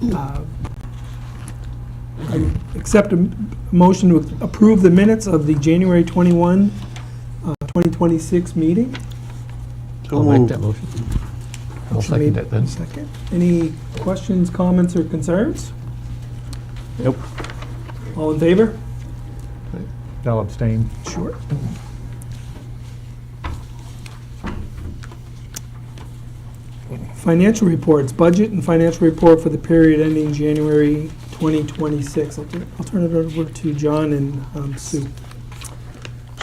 I accept a motion to approve the minutes of the January 21, 2026 meeting. I'll make that motion. I'll Motion second made, it then. Second. Any questions, comments, or concerns? Nope. All in favor? I'll abstain. Sure. Financial reports, budget and financial report for the period ending January 2026. I'll turn it over to John and Sue.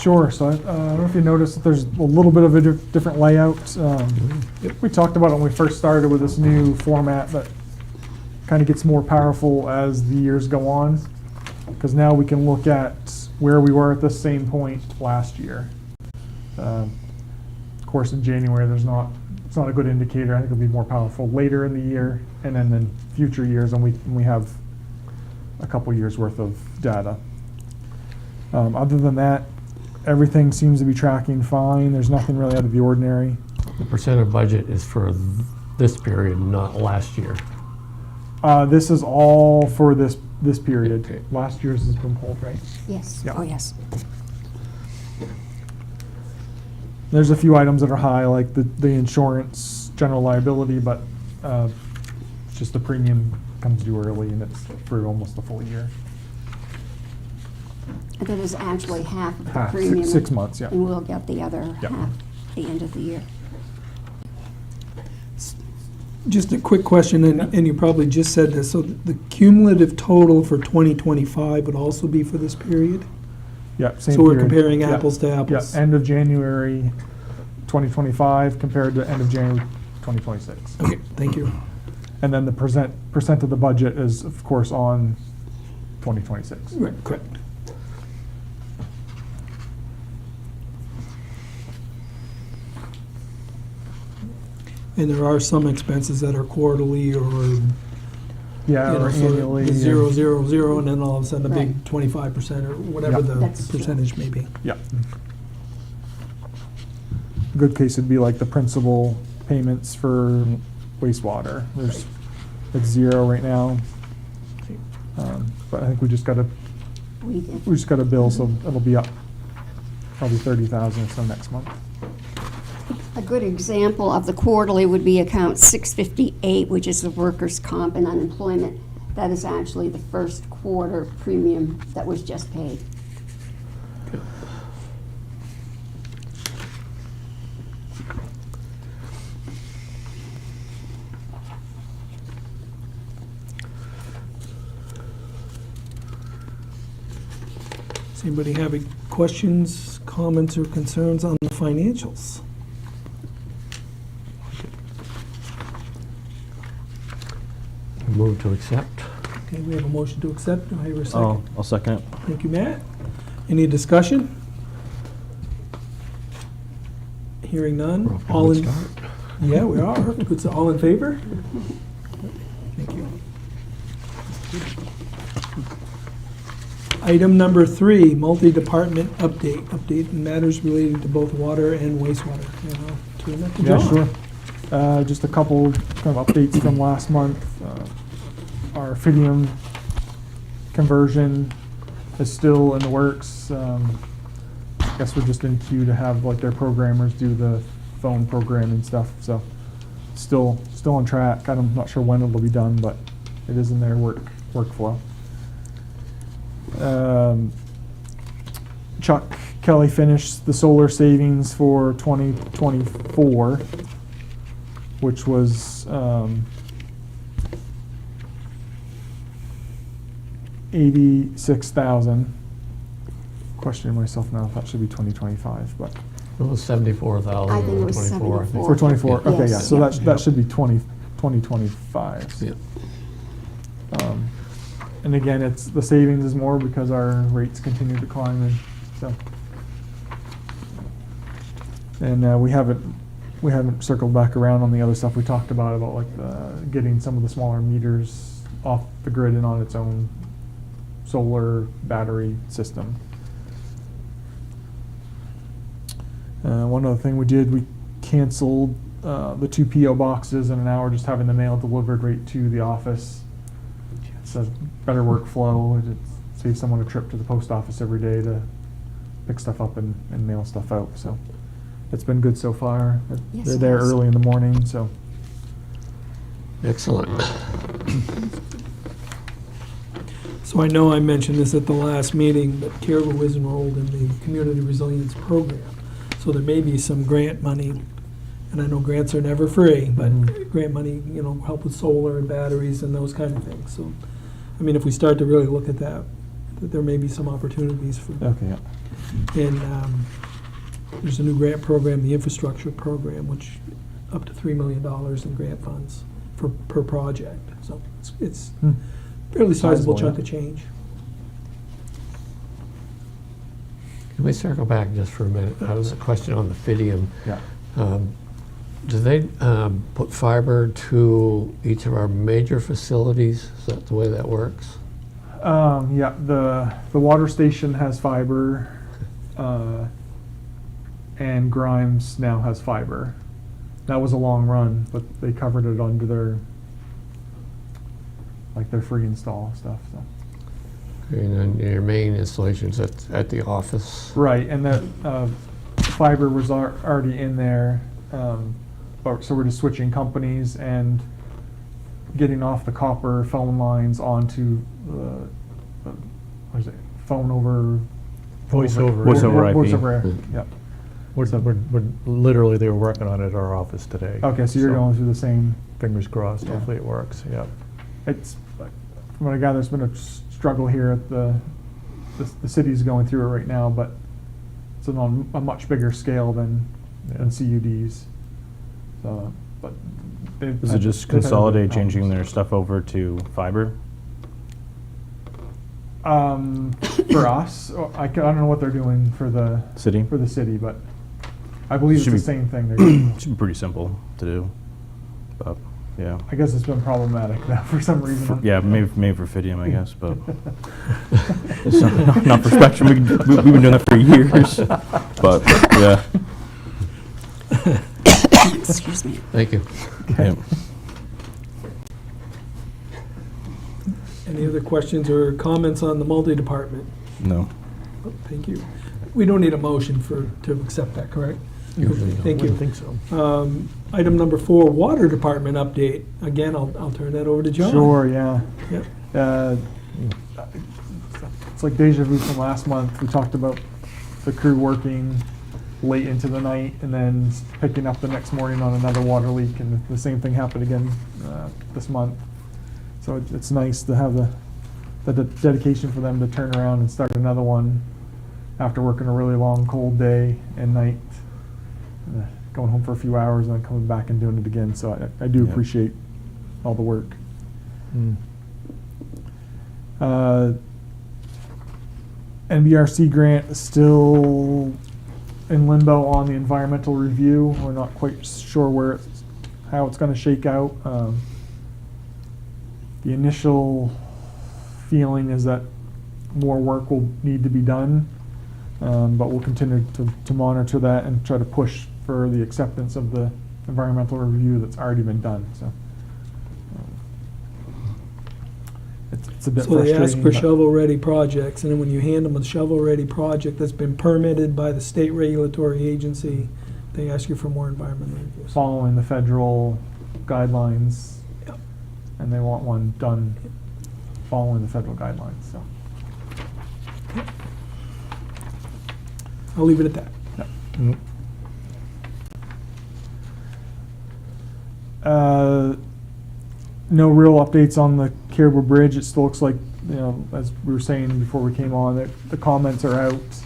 Sure. So I don't know if you noticed that there's a little bit of a different layout. We talked about it when we first started with this new format that kind of gets more powerful as the years go on, because now we can look at where we were at the same point last year. Of course, in January, it's not a good indicator. I think it'll be more powerful later in the year, and then in future years when we have a couple years worth of data. Other than that, everything seems to be tracking fine. There's nothing really out of the ordinary. The percent of budget is for this period, not last year. This is all for this period. Okay. Last year's has been pulled, right? Yes. Yeah. Oh, yes. There's a few items that are high, like the insurance, general liability, but it's just the premium comes due early and it's for almost a full year. And that is actually half of the Half, premium. 6 months, yeah. And we'll get the other Yep. half at the end of the year. Just a quick question, and you probably just said this, so the cumulative total for 2025 would also be for this period? Yeah, same So we're period. comparing Yeah. apples to Yeah, apples? end of January 2025 compared to end of January 2026. Okay, thank you. And then the percent of the budget is, of course, on 2026. Right, correct. And there are some expenses that are quarterly or, Yeah, or sort of annually. the 0, 0, 0, and then all of a sudden a big Right. 25% or whatever Yeah. the That's true. percentage may be. Yeah. Good case would be like the principal payments for wastewater. It's 0 right now. But I think we just got a bill, so it'll be up probably 30,000 or so next month. A good example of the quarterly would be account 658, which is the workers' comp and unemployment. That is actually the first quarter premium that was just paid. Does anybody have any questions, comments, or concerns on the financials? Move to accept. Okay, we have a motion to accept. Do I hear a Oh, second? I'll second it. Thank you, Matt. Any discussion? Hearing We're none. off to a All good in, start. yeah, we are. Good, so all in favor? Thank you. Item number 3, multi-department update. Update in matters relating to both water and wastewater. And I'll turn that to Yeah, John. sure. Just a couple kind of updates from last month. Our Fidium conversion is still in the works. I guess we're just in queue to have like their programmers do the phone programming stuff. So still on track. I'm not sure when it'll be done, but it is in their workflow. Chuck Kelly finished the solar savings for 2024, which was 86,000. Questioning myself now if that should be 2025, but It was 74,000 I think it was 24, I think. 74. for 24. Okay, yeah. Yes. So Yeah. that should be 2025. Yeah. And again, the savings is more because our rates continue to climb, and so. And we haven't circled back around on the other stuff we talked about like getting some of the smaller meters off the grid and on its own solar battery system. One other thing we did, we canceled the 2 PO boxes and now we're just having the mail delivered right to the office. It's a better workflow. It saves someone a trip to the post office every day to pick stuff up and mail stuff out. So it's been good so far. Yes, They're it there has. early in the morning, so. Excellent. So I know I mentioned this at the last meeting, but Caribou is enrolled in the Community Resilience Program. So there may be some grant money, and I know grants are never free, but grant money, help with solar and batteries and those kind of things. So, I mean, if we start to really look at that, there may be some opportunities for. Okay, yeah. And there's a new grant program, the infrastructure program, which up to $3 million in grant funds per project. So it's fairly sizable Sizable, chunk yeah. of change. Can we circle back just for a minute? That was a question on the Fidium. Yeah. Do they put fiber to each of our major facilities? Is that the way that works? Yeah, the water station has fiber, and Grimes now has fiber. That was a long run, but they covered it under their free install stuff. So. And then your main installations at the office? Right, and that fiber was already in there, so we're just switching companies and getting off the copper phone lines onto what is it? Voice over IP. Voice over IP. Yep. We're literally, they were working on it at our office today. Okay, so you're going through the same. Fingers crossed, Yeah. hopefully it works, yeah. It's from what I gather, there's been a struggle here at the city's going through it right now, but it's on a much bigger scale than CUDs. So, but Is it just Consolidate changing their stuff over to fiber? For us, I don't know what they're doing for the City? city, but I believe it's Should the be- same thing. They're doing. Should be pretty simple to do. But, yeah. I guess it's been problematic now for some reason. Yeah, maybe for Fidium, I guess, but it's not for Spectrum. We've been doing that for years. But, yeah. Excuse me. Thank you. Yeah. Any other questions or comments on the multi-department? No. Oh, thank you. We don't need a motion to accept that, correct? Usually Okay, don't. thank you. Wouldn't think so. Item number 4, Water Department update. Again, I'll turn that over to John. Sure, yeah. Yep. It's like deja vu from last month. We talked about the crew working late into the night and then picking up the next morning on another water leak, and the same thing happened again this month. So it's nice to have the dedication for them to turn around and start another one after working a really long, cold day and night, going home for a few hours and then coming back and doing it again. So I do Yeah. appreciate all the work. NBRC grant is still in limbo on the environmental review. We're not quite sure how it's going to shake out. The initial feeling is that more work will need to be done, but we'll continue to monitor that and try to push for the acceptance of the environmental review that's already been done. So it's a bit So they frustrating. ask for but- shovel-ready projects, and then when you hand them a shovel-ready project that's been permitted by the state regulatory agency, they ask you for more environmental reviews. following the federal guidelines, Yep. and they want one done following the federal guidelines, so. I'll leave it at that. No real updates on the Caribou Bridge. It still looks like, as we were saying before we came on, that the comments are out.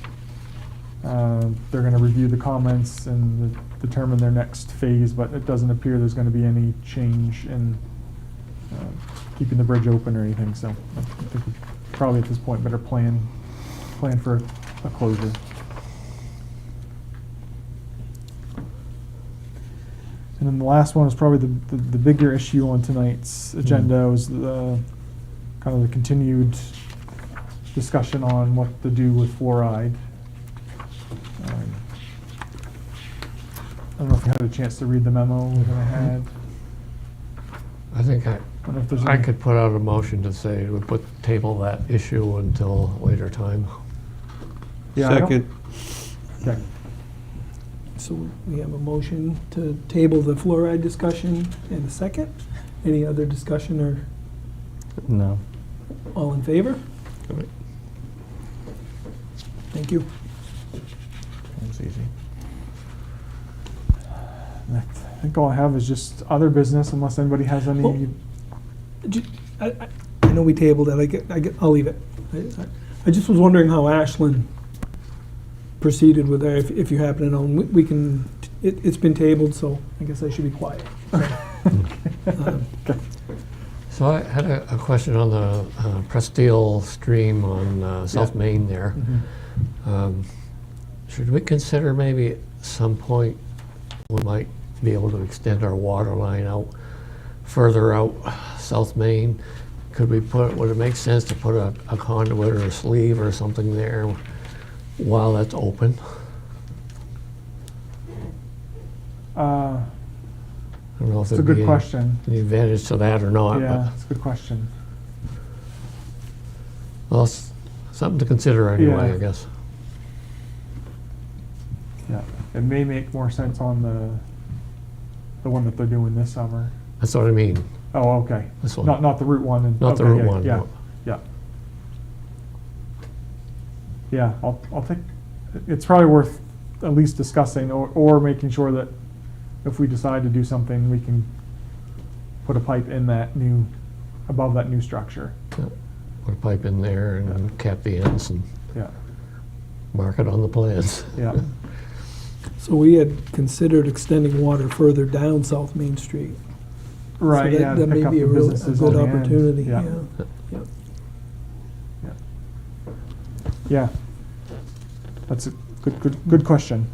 They're gonna review the comments and determine their next phase, but it doesn't appear there's gonna be any change in keeping the bridge open or anything, so I think we probably at this point better plan for a closure. And then the last one is probably the bigger issue on tonight's agenda was the kind of the continued discussion on what to do with fluoride. I don't know if you had a chance to read the memo that I had. I think I don't know if there's I any- could put out a motion to say we put, table that issue until a later time. Yeah, I don't- Second. Okay. So we have a motion to table the fluoride discussion and a second. Any other discussion or No. all in favor? All right. Thank you. That's easy. I think all I have is just other business unless anybody has any. Well- I know we tabled it, I'll leave it. I just was wondering how Ashland proceeded with that, if you happen to know. We can, it's been tabled, so I guess I should be quiet. So I had a question on the Presteel stream on South Main there. Mhm. Should we consider maybe at some point we might be able to extend our water line out further out South Main? Could we would it make sense to put a conduit or a sleeve or something there while that's open? Uh, I don't know if It's a there'd be good question. any advantage to that or not. Yeah, it's a good question. Well, it's something to consider anyway, Yeah. I guess. Yeah, it may make more sense on the one that they're doing this summer. That's what I mean. Oh, okay. This one. Not the Route 1. Not the okay, Route yeah, 1, Yeah, no. yeah. Yeah, I'll think, it's probably worth at least discussing or making sure that if we decide to do something, we can put a pipe in above that new structure. Yeah. Put a pipe in there and cap the ends and Yeah, mark it on the plans. yeah. So we had considered extending water further down South Main Street. Right, So yeah. to that may pick up be the a businesses good on the end. opportunity, Yeah, yeah. yeah. That's a good question.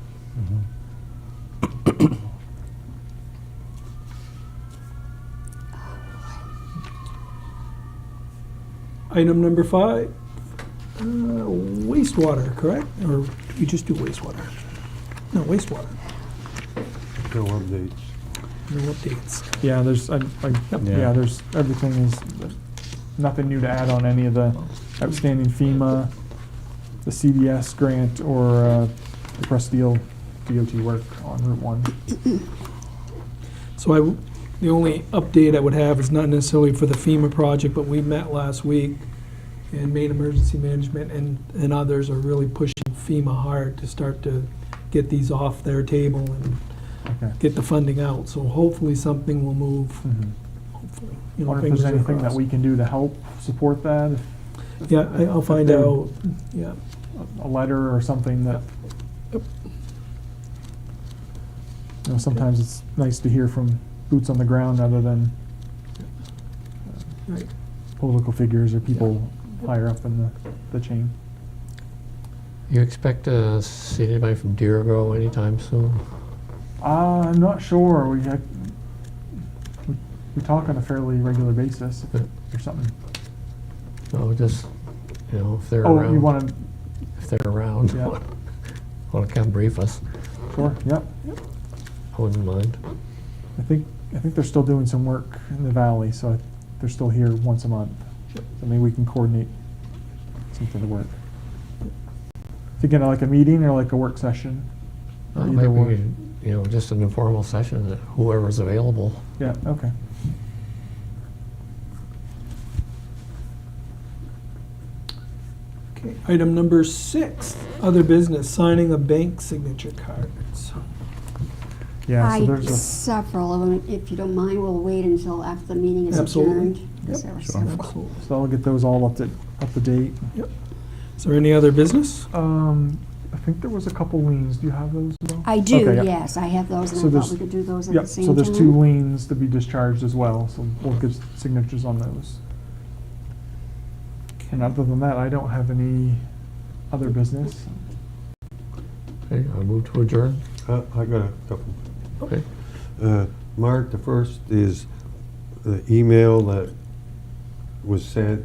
Item number 5, wastewater, correct? Or do we just do wastewater? No, wastewater, No updates. no updates. Yeah, Yeah. there's, everything is, nothing new to add on any of the outstanding FEMA, the CDS grant, or the Presteel DOT work on Route 1. So the only update I would have is not necessarily for the FEMA project, but we met last week, and Maine Emergency Management and others are really pushing FEMA hard to start to get these off their table and Okay. get the funding out. So hopefully something will move, Mhm. hopefully. I wonder if there's fingers are anything that crossed. we can do to help support that? Yeah, I'll find There- out, yeah. A letter or something that, Yep. sometimes it's nice to hear from boots on the ground other than Right. political figures or people higher up in the chain. You expect to see anybody from Deergo anytime soon? I'm not sure. We talk on a fairly regular basis Yeah. or something. No, just, if they're Oh, around. you want to, If they're around. Yeah. Want to come brief us, sure, yep. I wouldn't mind. I think they're still doing some work in the valley, so they're still here once a month. So maybe we can coordinate something to work. Thinking of like a meeting or like a work session? Or either or. Maybe, just an informal session, that whoever's available. Yeah, okay. Okay, item number 6, other business, signing of bank signature cards. Yeah, so I there's Several of them, if you don't mind, we'll wait until after the meeting is Absolutely. adjourned. 'cause Yep, there were sure. several. Absolutely. so I'll get those all up to date. Is there any other business? I think there was a couple liens. Do you have those as well? I do, Okay, yeah. yes, I have those, So and I thought there's- we could do those at Yep, the same so time. there's 2 liens to be discharged as well, so we'll get signatures on those. And other than that, I don't have any other business. Okay, I move to adjourn. I got a couple. Okay. Mark, the first is the email that was sent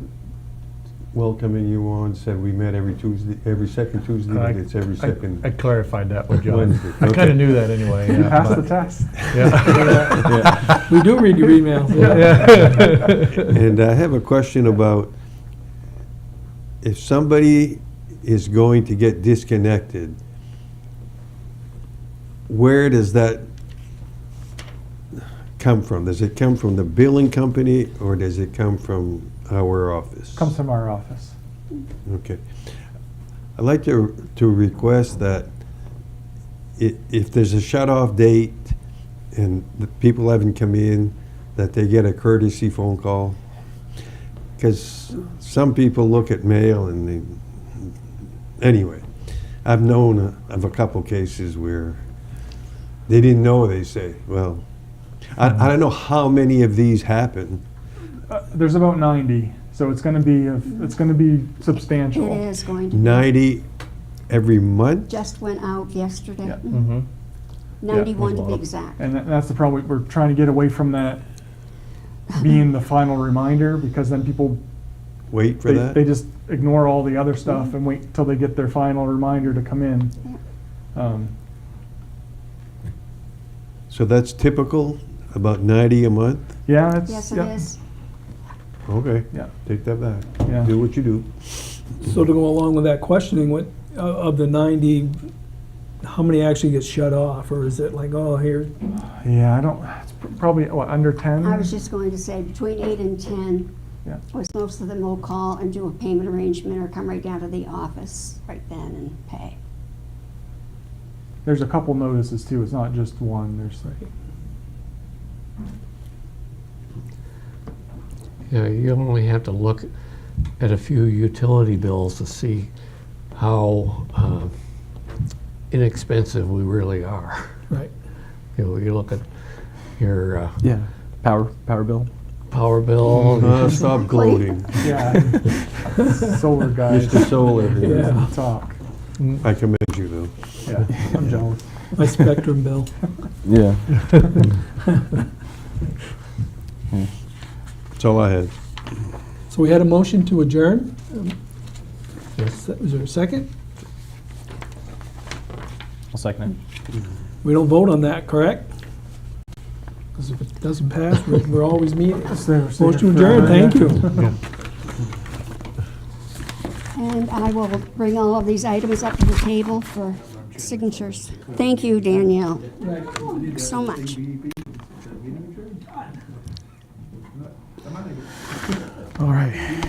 welcoming you on, said we met every Tuesday, every second Tuesday, but it's every second. I clarified that with John. Wednesday, I kind okay. of knew that anyway. You yeah, passed the but- test. Yeah. We do read your emails. And I have a question about if somebody is going to get disconnected, where does that come from? Does it come from the billing company or does it come from our office? Comes from our office. Okay. I'd like to request that if there's a shut-off date and the people haven't come in, that they get a courtesy phone call. Because some people look at mail and they, anyway, I've known of a couple cases where they didn't know, they say, well, I don't know how many of these happen. There's about 90, so it's going to be It substantial. is going to be. 90 every month? Just went out yesterday. Yeah. Mhm. 91 to Yeah, be there's exact. And that's the problem. We're trying to get away from that being the final reminder, because then people, Wait for that? they just ignore all the other stuff and wait until they get their final reminder to come in. So that's typical, about 90 a month? Yeah, it's. Yes, it yeah, is. Okay, Yeah, take that back. yeah. Do what you do. So to go along with that questioning, what, of the 90, how many actually get shut off? Or is it like, oh, here, Yeah, I don't, it's probably, what, under 10? I was just going to say, between 8 and 10, Yeah. was most of them will call and do a payment arrangement or come right down to the office right then and pay. There's a couple notices too, it's not just one, there's like. Yeah, you only have to look at a few utility bills to see how inexpensive we really are. right? You know, you look at your Yeah, power bill. power bill. Stop gloating. Yeah. Solar guys. Mr. Solar Yeah. here. Talk. I commend you, though. Yeah, I'm jealous. My Spectrum bill. Yeah. That's all I had. So we had a motion to adjourn. Yes. Was there a second? I'll second We don't vote on that, correct? Because if it doesn't pass, we're always meeting. Motion to adjourn, thank you. And I will bring all of these items up to the table for signatures. Thank you, Danielle, so much. All right.